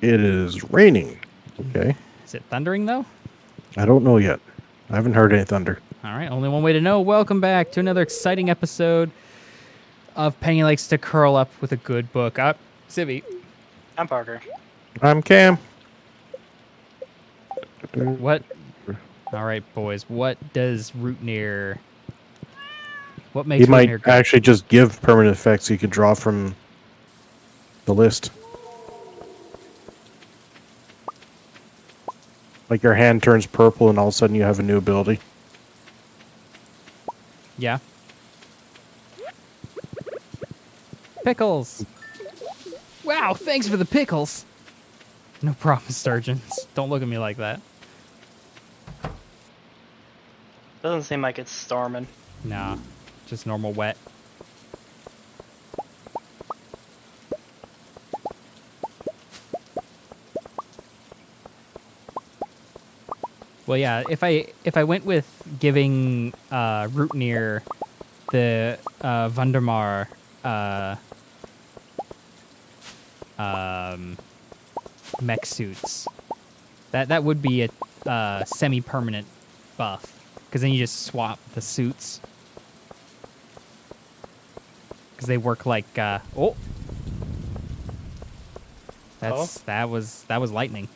It is raining. Okay. Is it thundering, though? I don't know yet. I haven't heard any thunder. All right, only one way to know. Welcome back to another exciting episode of Penny Likes to Curl Up with a Good Book. Civvie. I'm Parker. I'm Cam. What? All right, boys. What does Root Near... What makes He Root might Near good? actually just give permanent effects you could draw from the list. Like your hand turns purple and all of a sudden you have a new ability. Yeah. Pickles. Wow, thanks for the pickles. No problem, Sturgeons. Don't look at me like that. Doesn't seem like it's storming. Nah, just normal wet. Well, yeah. If I went with giving Root Near the Vandermar mech suits, that would be a semi-permanent buff, because then you just swap the suits, because they work like that was lightning.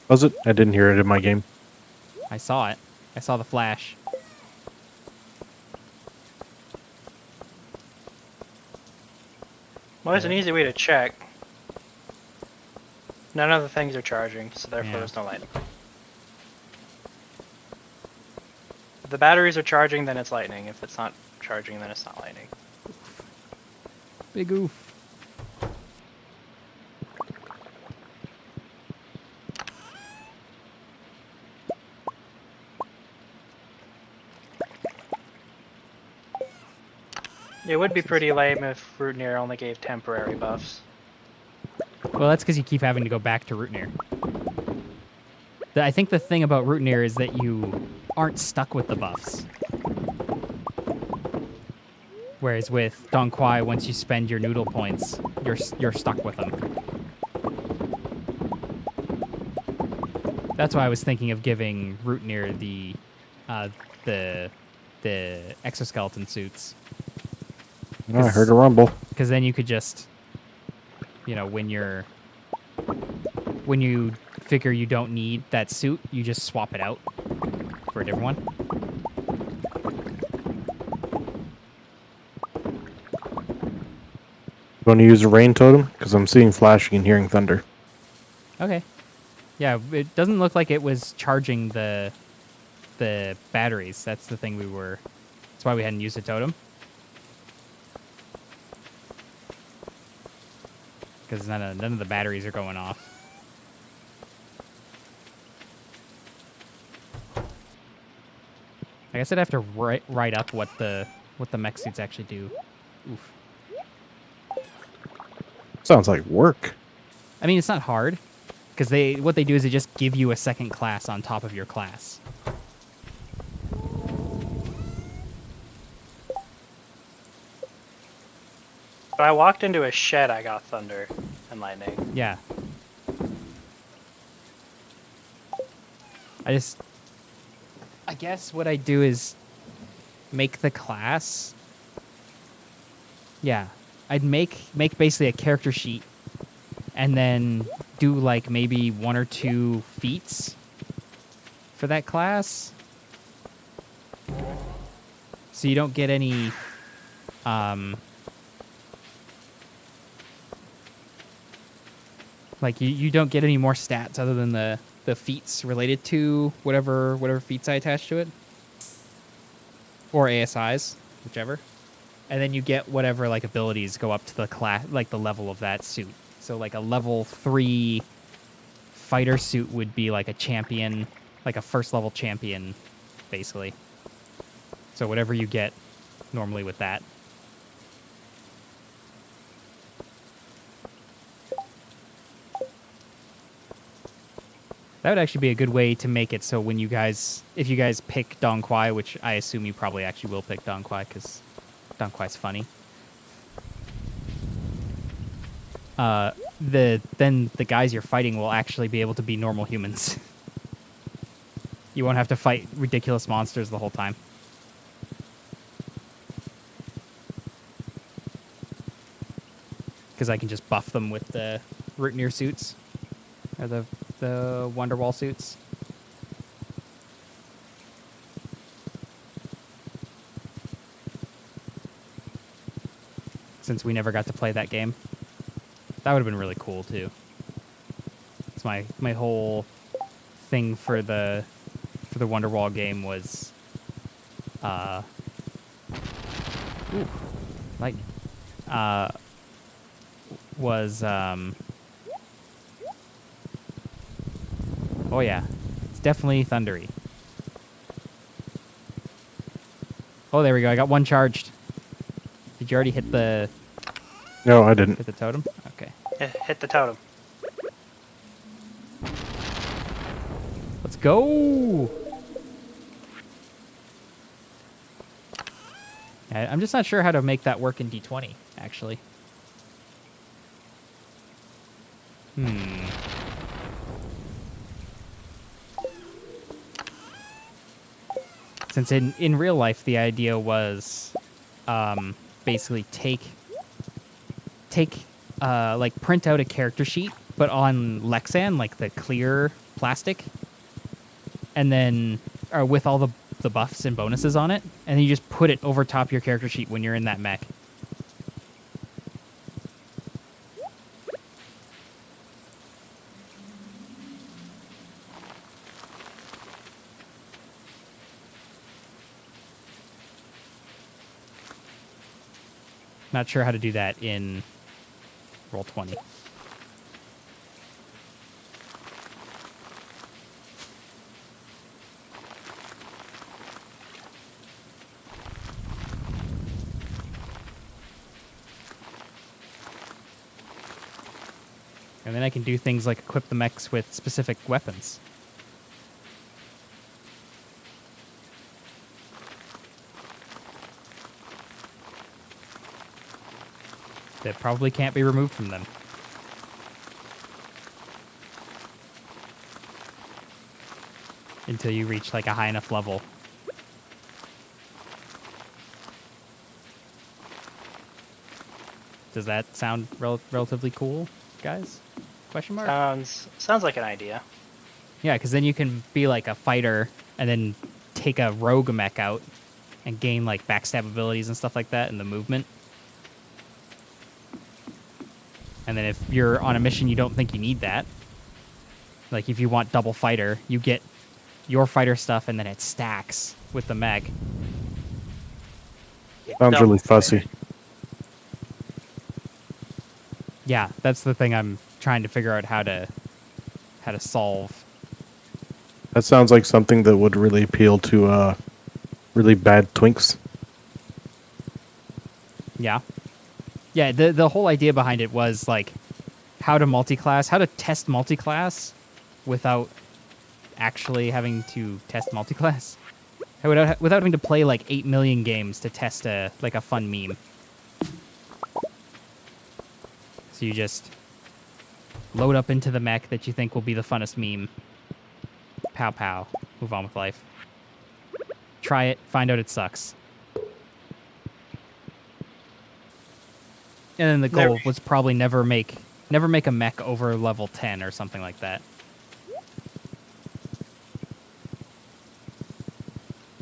Was it? I didn't hear it in my game. I saw it. I saw the flash. Well, there's an easy way to check. None of the things are charging, so therefore Yeah. there's no lightning. If the batteries are charging, then it's lightning. If it's not charging, then it's not lightning. Big oof. It would be pretty lame if Root Near only gave temporary buffs. Well, that's because you keep having to go back to Root Near. I think the thing about Root Near is that you aren't stuck with the buffs. Whereas with Dong Quai, once you spend your noodle points, you're stuck with them. That's why I was thinking of giving Root Near the exoskeleton suits. Oh, I heard a rumble. Because then you could just, when you figure you don't need that suit, you just swap it out for a different one. You want to use a rain totem? Because I'm seeing flashing and hearing thunder. Okay. Yeah, it doesn't look like it was charging the batteries. That's the thing that's why we hadn't used a totem. Because none of the batteries are going off. I guess I'd have to write up what the mech suits actually do. Oof. Sounds like work. I mean, it's not hard, because what they do is they just give you a second class on top of your class. But I walked into a shed, I got thunder and lightning. Yeah. I guess what I do is make the class. Yeah. I'd make basically a character sheet and then do like maybe 1 or 2 feats for that class. So you don't get any like you don't get any more stats other than the feats related to whatever feats I attach to it, or ASIs, whichever, and then you get whatever like abilities go up to the class, like the level of that suit. So like a level 3 fighter suit would be like a champion, like a first level champion, basically. So whatever you get normally with that. That would actually be a good way to make it so when if you guys pick Dong Quai, which I assume you probably actually will pick Dong Quai because Dong Quai's funny. then the guys you're fighting will actually be able to be normal humans. You won't have to fight ridiculous monsters the whole time. Because I can just buff them with the Rootneer suits. Or the Wonderwall suits. Since we never got to play that game. That would have been really cool, too. It's my whole thing for the Wonderwall game was... ooh, lightning. Was, oh yeah, it's definitely thundery. Oh, there we go. I got one charged. Did you already hit the No, I didn't. hit the totem? Okay. Hit the totem. Let's go. I'm just not sure how to make that work in D20, actually. Since in real life, the idea was basically like print out a character sheet, but on Lexan, like the clear plastic, and then with all the buffs and bonuses on it, and then you just put it over top your character sheet when you're in that mech. Not sure how to do that in Roll20. And then I can do things like equip the mechs with specific weapons. That probably can't be removed from them. Until you reach like a high enough level. Does that sound relatively cool, guys? Question mark? Sounds like an idea. Yeah, because then you can be like a fighter and then take a rogue mech out and gain like backstab abilities and stuff like that in the movement. And then if you're on a mission you don't think you need that, like if you want double fighter, you get your fighter stuff and then it stacks with the mech. Sounds really fussy. Yeah, that's the thing I'm trying to figure out how to solve. That sounds like something that would really appeal to really bad twinks. Yeah. Yeah, the whole idea behind it was like how to test multiclass without actually having to test multiclass. Without having to play like 8 million games to test a fun meme. So you just load up into the mech that you think will be the funnest meme. Pow pow. Move on with life. Try it, find out it sucks. And then the goal was probably never make a mech over level 10 or something like that.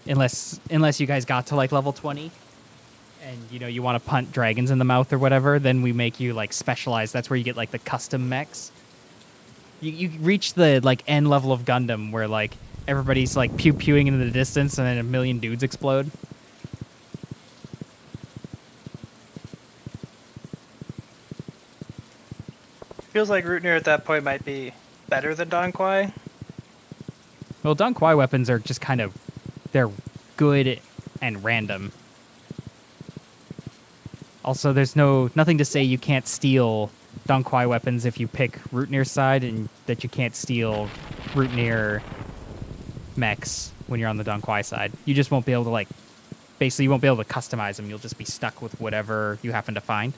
Unless you guys got to like level 20 and you want to punt dragons in the mouth or whatever, then we make you like specialized. That's where you get like the custom mechs. You reach the like end level of Gundam where like everybody's like pew-pewing into the distance and then a million dudes explode. Feels like Rootneer at that point might be better than Don Quai. Well, Don Quai weapons are just kind of, they're good and random. Also, there's nothing to say you can't steal Don Quai weapons if you pick Rootneer's side, and that you can't steal Rootneer mechs when you're on the Don Quai side. You just won't be able to basically you won't be able to customize them. You'll just be stuck with whatever you happen to find.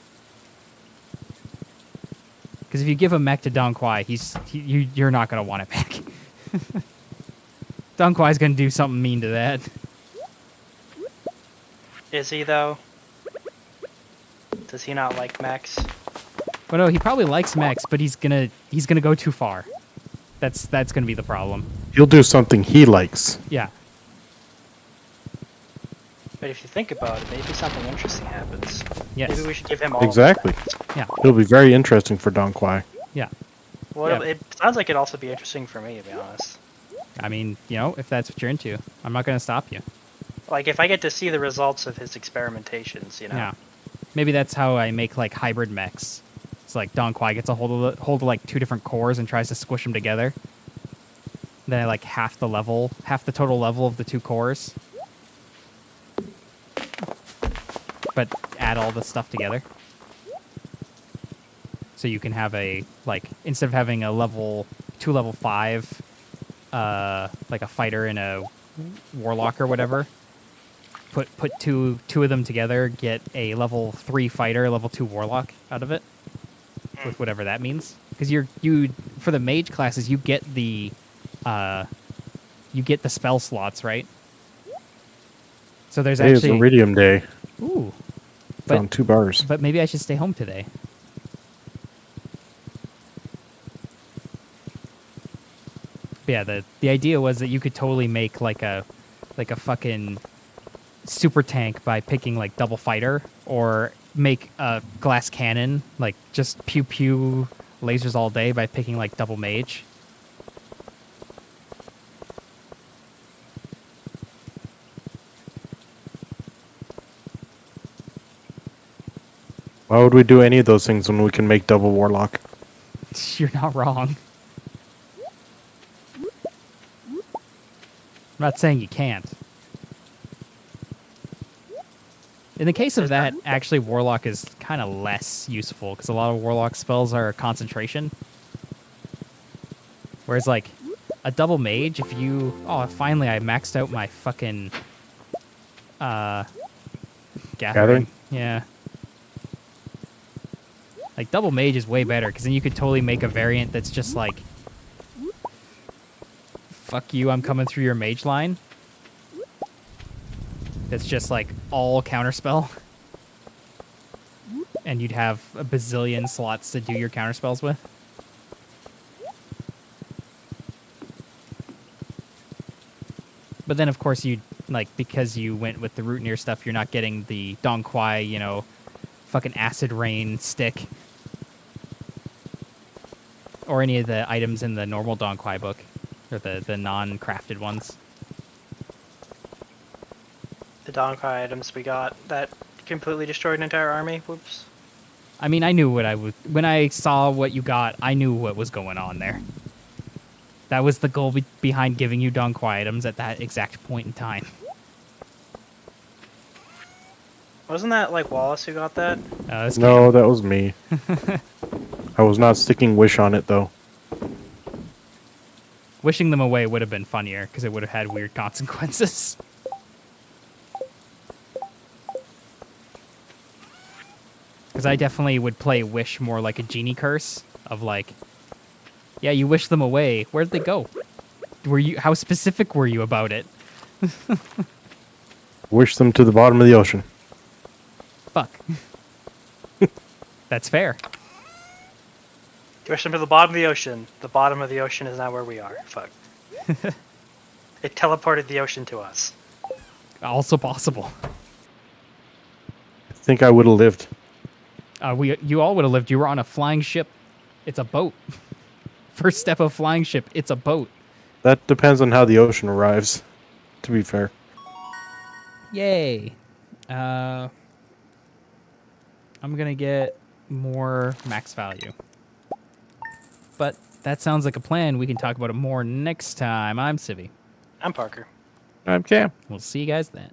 Because if you give a mech to Don Quai, you're not gonna want it back. Don Quai's gonna do something mean to that. Is he though? Does he not like mechs? But no, he probably likes mechs, but he's gonna go too far. That's gonna be the problem. He'll do something he likes. Yeah. But if you think about it, maybe something interesting happens. Yes. Maybe we should give him all. Exactly. Yeah. It'll be very interesting for Don Quai. Yeah. Well, Yeah. it sounds like it'd also be interesting for me, to be honest. I mean, you know, if that's what you're into, I'm not gonna stop you. Like, if I get to see the results of his experimentations, you know. Yeah. Maybe that's how I make like hybrid mechs. It's like Don Quai gets a hold of like 2 different cores and tries to squish them together. Then I like half the total level of the 2 cores. But add all the stuff together. So you can have a, like, instead of having a level 5, like a fighter and a warlock or whatever, put two of them together, get a level 3 fighter, level 2 warlock out of it, with whatever that means. Because you for the mage classes, you get the spell slots, right? So there's Today is actually Iridium Day. ooh, Found 2 bars. but maybe I should stay home today. But yeah, the idea was that you could totally make like a fucking super tank by picking like double fighter, or make a glass cannon, like just pew pew lasers all day by picking like double mage. Why would we do any of those things when we can make double warlock? You're not wrong. I'm not saying you can't. In the case of that, actually, Warlock is kind of less useful, because a lot of Warlock spells are concentration. Whereas, like, a double mage, if you... Oh, finally, I maxed out my fucking... Gathering. Yeah. Like, double mage is way better, because then you could totally make a variant that's just like... Fuck you, I'm coming through your mage line. That's just like all counterspell. And you'd have a bazillion slots to do your counterspells with. But then, of course, you like, because you went with the root near stuff, you're not getting the Don Quai, you know, fucking acid rain stick. Or any of the items in the normal Don Quai book. Or the non-crafted ones. The Don Quai items we got that completely destroyed an entire army. Whoops. I mean, I knew what I would... When I saw what you got, I knew what was going on there. That was the goal behind giving you Don Quai items at that exact point in time. Wasn't that like Wallace who got that? No, that was me. I was not sticking wish on it, though. Wishing them away would have been funnier, because it would have had weird consequences. Because I definitely would play Wish more like a genie curse, of like, yeah, you wish them away. Where'd they go? How specific were you about it? Wish them to the bottom of the ocean. Fuck. That's fair. Wish them to the bottom of the ocean. The bottom of the ocean is not where we are. Fuck. It teleported the ocean to us. Also possible. I think I would have lived. You all would have lived. You were on a flying ship. It's a boat. First step of flying ship, it's a boat. That depends on how the ocean arrives, to be fair. Yay. I'm going to get more max value. But that sounds like a plan. We can talk about it more next time. I'm Civvie. I'm Parker. I'm Cam. We'll see you guys then.